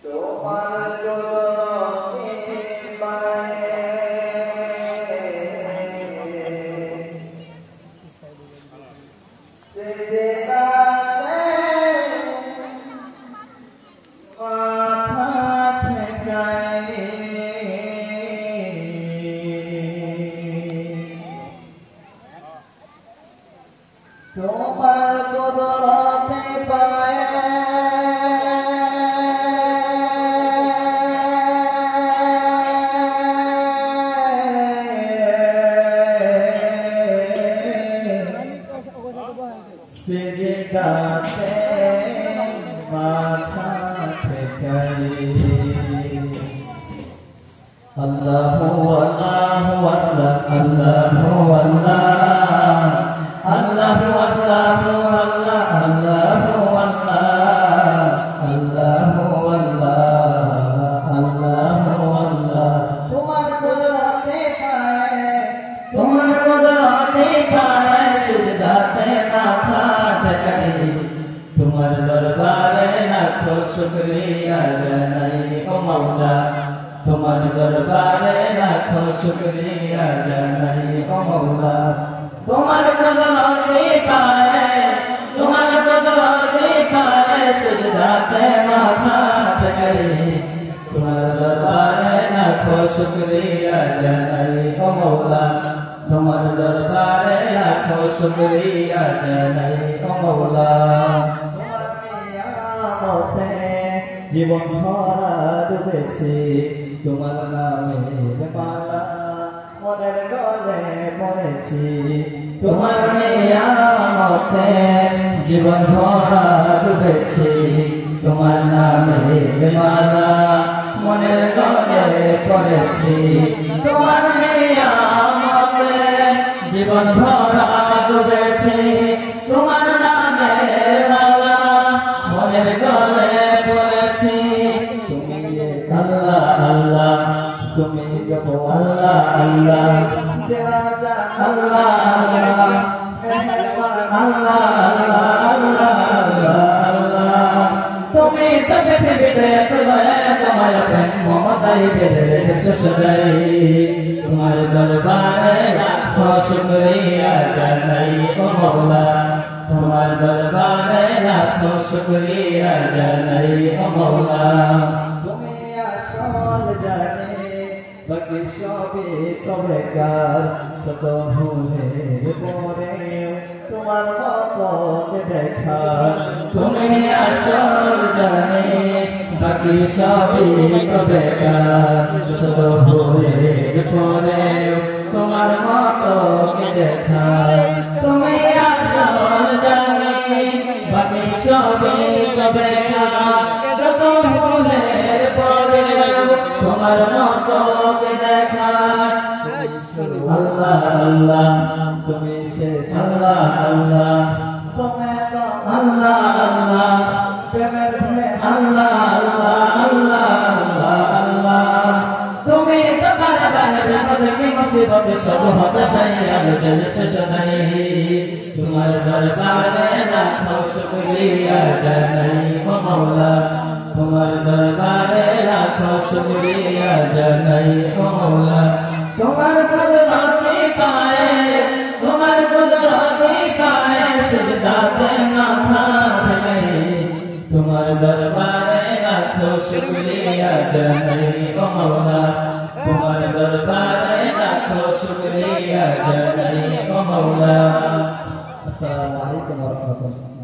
তোমার কুদরতে পায়ে সিজদাতে মাথা ঠেকাই আল্লাহু আল্লাহু আল্লাহ আল্লাহু আল্লাহ Allahu Allahu Allah Allahu Allah Allahu Allah Allahu Allah Tumhar kudrate paaye sujdaate matha thakai Tumhar darbare lakho shukriya janai o Maula Tumhar darbare lakho shukriya janai o Maula তোমার কুদরতে পায়ে সিজদাতে মাথা ঠেকাই তোমার দরবারে লাখো শুকরিয়া জানাই ও মওলা তোমার দরবারে লাখো শুকরিয়া জানাই ও মওলা তোমার নিয়ামতে জীবন ভরা ডুবেছি তোমার নামের মালা মনের গলে পড়েছি তোমার নিয়ামতে জীবন ভরা ডুবেছি তোমার নামের মালা মনের গলে পড়েছি তোমার নিয়ামতে জীবন ভরা ডুবেছি তোমার নামের মালা মনের গলে পড়েছি তুমি আল্লাহ আল্লাহ তুমি জপ আল্লাহ আল্লাহ দেওয়া যা আল্লাহ আল্লাহ আল্লাহ আল্লাহ আল্লাহ আল্লাহ আল্লাহ তুমি তো পৃথিবীতে তোমায় প্রেম মমতাই বেঁধে রেখেছো সদাই তোমার দরবারে লাখো শুকরিয়া জানাই ও মওলা তোমার দরবারে লাখো শুকরিয়া জানাই ও মওলা তুমি আসল জানে বাকি সবই তো বেকার শত ভুলের পরে তোমার মতো দেখার তুমি আসল জানে বাকি সবই তো বেকার শত ভুলের পরে তোমার মতো দেখার তুমি আসল জানে বাকি সবই তো বেকার শত ভুলের পরে তোমার মতো দেখা আল্লাহ আল্লাহ তুমি শেষ আল্লাহ আল্লাহ তুমি তো আল্লাহ আল্লাহ প্রেমের আল্লাহ আল্লাহ আল্লাহ আল্লাহ আল্লাহ তুমি তো বারবার বিপদ কি মুসিবত সব হতাশাই আলো জ্বলছে সদাই তোমার দরবারে লাখো শুকরিয়া জানাই ও মওলা তোমার দরবারে লাখো শুকরিয়া জানাই ও মওলা তোমার কুদরতে পায়ে সিজদাতে মাথা ঠেকাই তোমার দরবারে লাখো শুকরিয়া জানাই ও মওলা তোমার দরবারে লাখো শুকরিয়া জানাই ও মওলা আসসালামু আলাইকুম ওয়া রাহমাতুল্লাহ